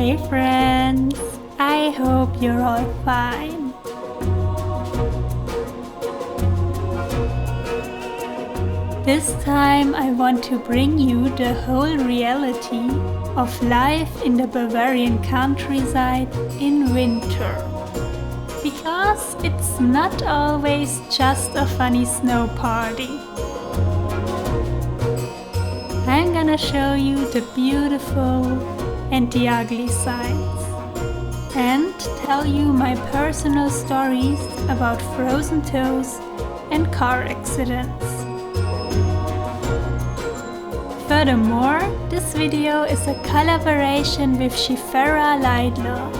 Hey friends, I hope you're all fine. This time I want to bring you the whole reality of life in the Bavarian countryside in winter. Because it's not always just a funny snow party. I'm gonna show you the beautiful and the ugly sides, and tell you my personal stories about frozen toes and car accidents. Furthermore, this video is a collaboration with SHIFAIRHA LAIDLAW,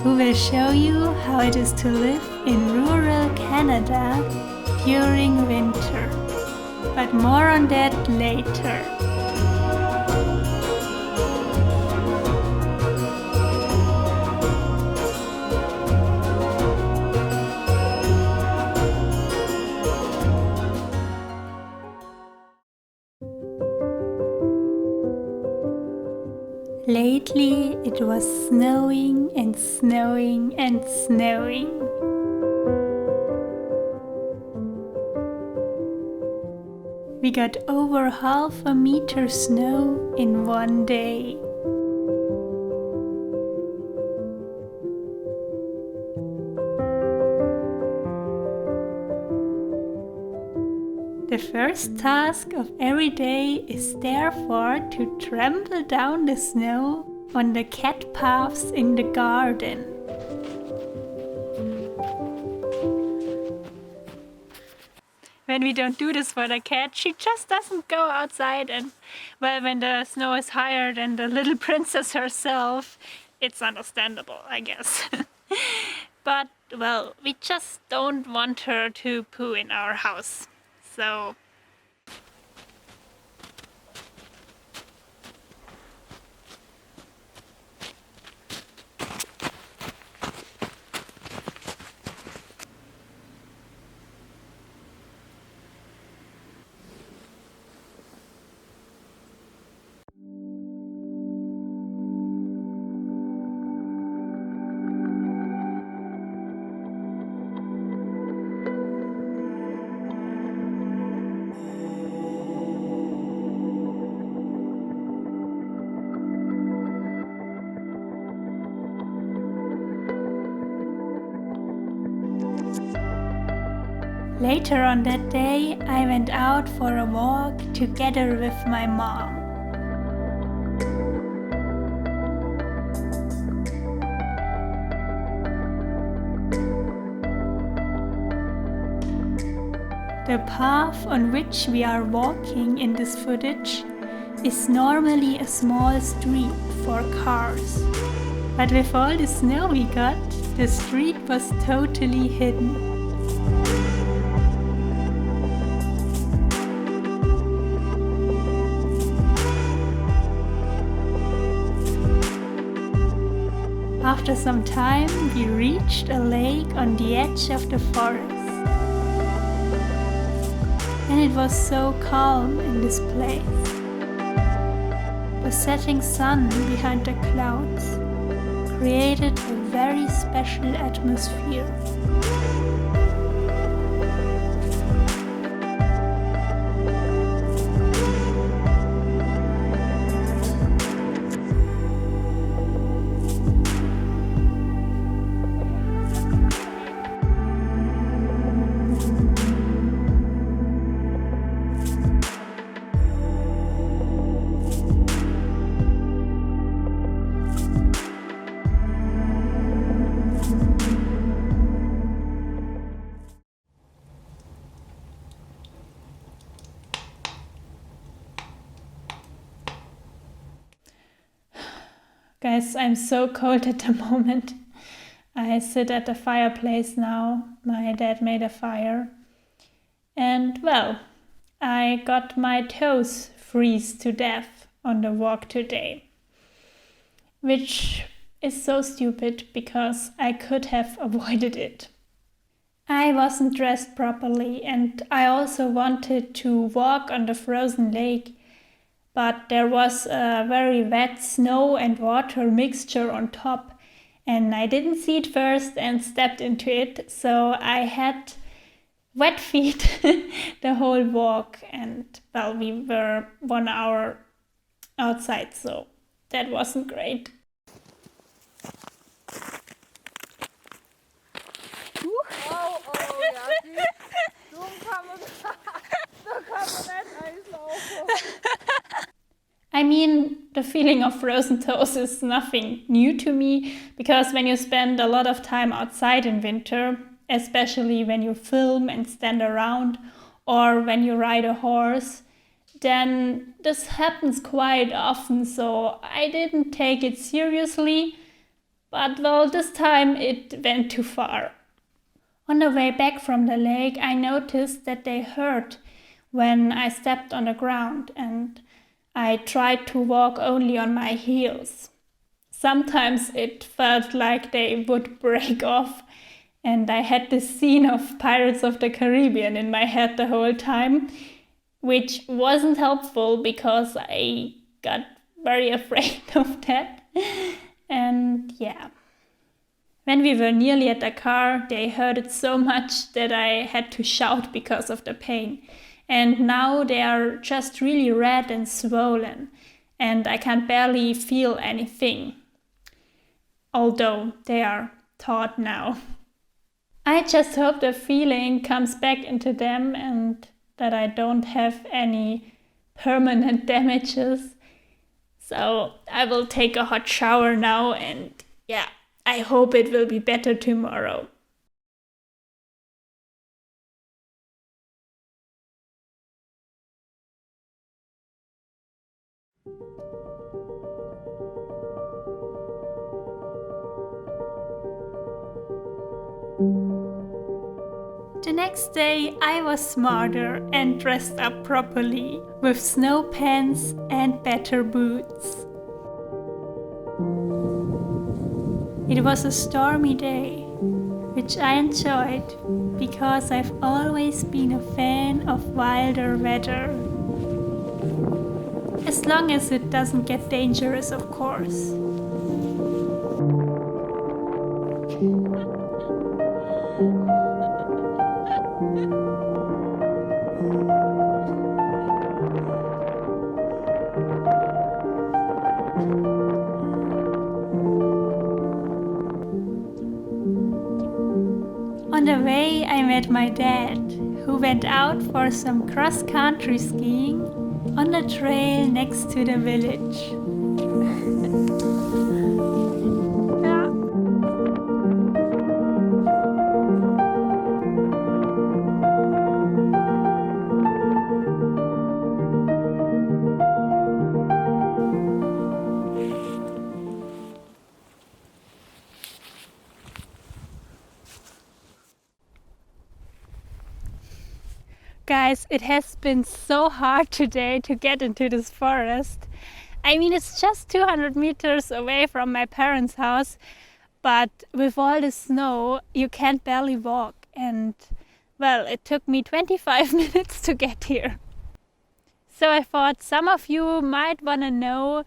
who will show you how it is to live in rural Canada during winter. But more on that later. Lately it was snowing and snowing and snowing. We got over 1/2 meter snow in one day. The first task of every day is therefore to trample down the snow on the cat paths in the garden. When we don't do this for the cat, she just doesn't go outside, and well, when the snow is higher than the little princess herself, it's understandable, I guess. But well, we just don't want her to poo in our house. So later on that day, I went out for a walk together with my mom. The path on which we are walking in this footage is normally a small street for cars. But with all the snow we got, the street was totally hidden. After some time, we reached a lake on the edge of the forest. And it was so calm in this place. The setting sun behind the clouds created a very special atmosphere. Guys, I'm so cold at the moment. I sit at the fireplace now. My dad made a fire. And well, I got my toes freeze to death on the walk today. Which is so stupid because I could have avoided it. I wasn't dressed properly, and I also wanted to walk on the frozen lake, but there was a very wet snow and water mixture on top, and I didn't see it first and stepped into it, so I had wet feet the whole walk, and well, we were 1 hour outside, so that wasn't great. I mean, the feeling of frozen toes is nothing new to me, because when you spend a lot of time outside in winter, especially when you film and stand around or when you ride a horse, then this happens quite often, so I didn't take it seriously, but well, this time it went too far. On the way back from the lake, I noticed that they hurt when I stepped on the ground, and I tried to walk only on my heels. Sometimes it felt like they would break off, and I had this scene of Pirates of the Caribbean in my head the whole time, which wasn't helpful because I got very afraid of that. And yeah. When we were nearly at the car, they hurted so much that I had to shout because of the pain. And now they are just really red and swollen, and I can barely feel anything, although they are taut now. I just hope the feeling comes back into them and that I don't have any permanent damages. So I will take a hot shower now, and yeah, I hope it will be better tomorrow. The next day I was smarter and dressed up properly with snow pants and better boots. It was a stormy day, which I enjoyed because I've always been a fan of wilder weather. As long as it doesn't get dangerous, of course. On the way, I met my dad, who went out for some cross-country skiing on the trail next to the village. Guys, it has been so hard today to get into this forest. I mean, it's just 200 meters away from my parents' house, but with all the snow, you can't barely walk. And well, it took me 25 minutes to get here. So I thought some of you might want to know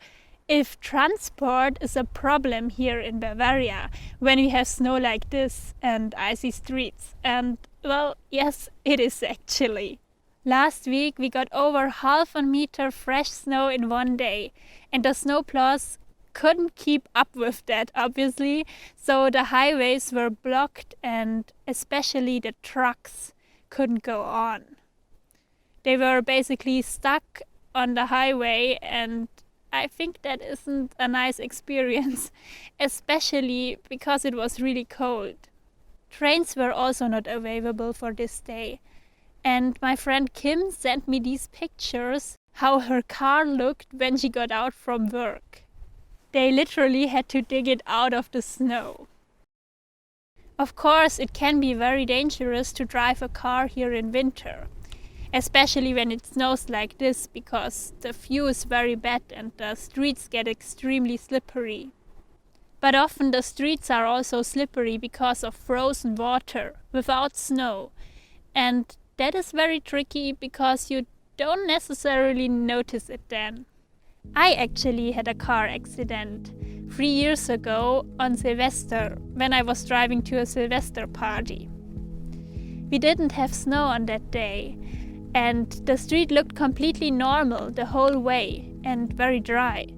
if transport is a problem here in Bavaria when we have snow like this and icy streets. And well, yes, it is actually. Last week we got over half a meter fresh snow in one day, and the snowplows couldn't keep up with that, obviously, so the highways were blocked and especially the trucks couldn't go on. They were basically stuck on the highway, and I think that isn't a nice experience, especially because it was really cold. Trains were also not available for this day, and my friend Kim sent me these pictures how her car looked when she got out from work. They literally had to dig it out of the snow. Of course, it can be very dangerous to drive a car here in winter, especially when it snows like this, because the view is very bad and the streets get extremely slippery. But often the streets are also slippery because of frozen water without snow, and that is very tricky because you don't necessarily notice it then. I actually had a car accident 3 years ago on Sylvester when I was driving to a Sylvester party. We didn't have snow on that day, and the street looked completely normal the whole way and very dry,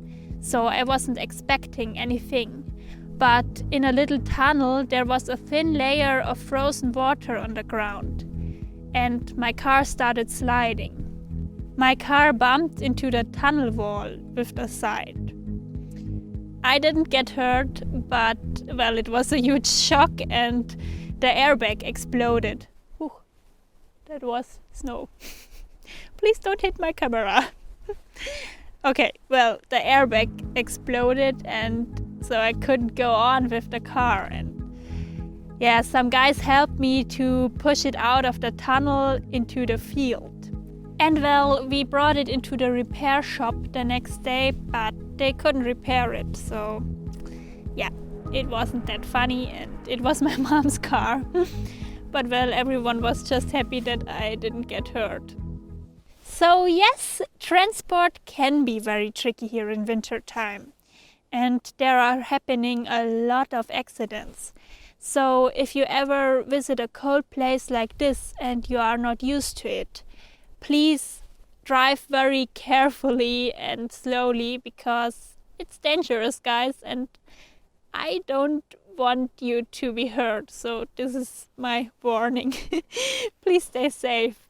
so I wasn't expecting anything. But in a little tunnel there was a thin layer of frozen water on the ground, and my car started sliding. My car bumped into the tunnel wall with the side. I didn't get hurt, but well, it was a huge shock and the airbag exploded. Whew, that was snow. Please don't hit my camera. Okay, well, the airbag exploded and so I couldn't go on with the car, and yeah, some guys helped me to push it out of the tunnel into the field. And well, we brought it into the repair shop the next day, but they couldn't repair it, so yeah, it wasn't that funny, and it was my mom's car. But well, everyone was just happy that I didn't get hurt. So yes, transport can be very tricky here in winter time, and there are happening a lot of accidents. So if you ever visit a cold place like this and you are not used to it, please drive very carefully and slowly, because it's dangerous, guys, and I don't want you to be hurt. So this is my warning. Please stay safe.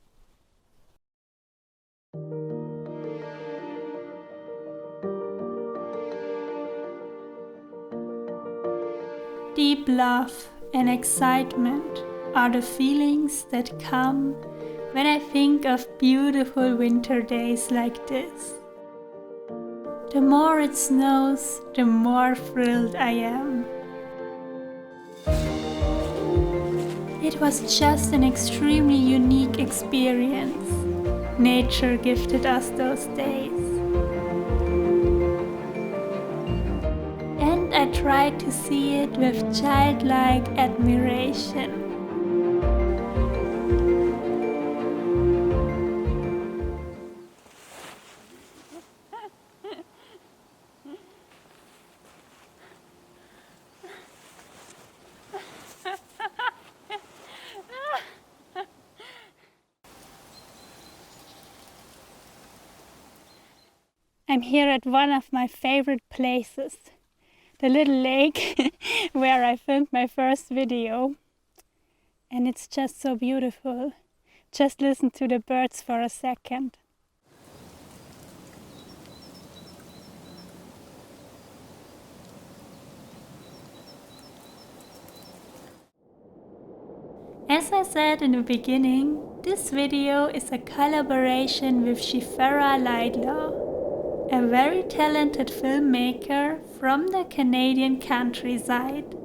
Deep love and excitement are the feelings that come when I think of beautiful winter days like this. The more it snows, the more thrilled I am. It was just an extremely unique experience. Nature gifted us those days. And I tried to see it with childlike admiration. I'm here at one of my favorite places, the little lake where I filmed my first video, and it's just so beautiful. Just listen to the birds for a second. As I said in the beginning, this video is a collaboration with SHIFAIRHA LAIDLAW, a very talented filmmaker from the Canadian countryside.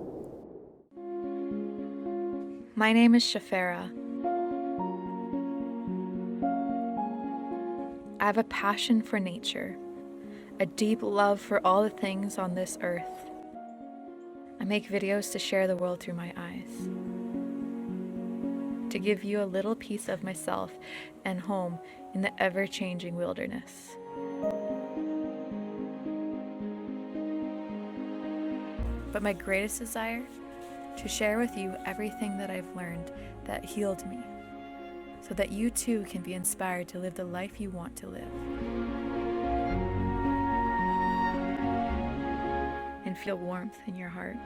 My name is SHIFAIRHA. I have a passion for nature, a deep love for all the things on this earth. I make videos to share the world through my eyes, to give you a little piece of myself and home in the ever-changing wilderness. But my greatest desire, to share with you everything that I've learned that healed me, so that you too can be inspired to live the life you want to live. And feel warmth in your heart.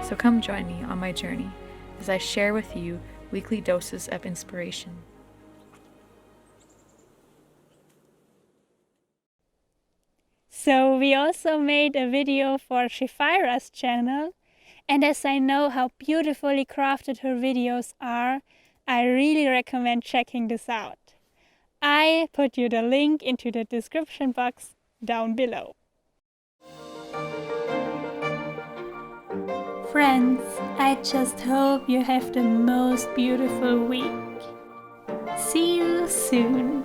So come join me on my journey as I share with you weekly doses of inspiration. So we also made a video for SHIFAIRHA's channel, and as I know how beautifully crafted her videos are, I really recommend checking this out. I put you the link into the description box down below. Friends, I just hope you have the most beautiful week. See you soon.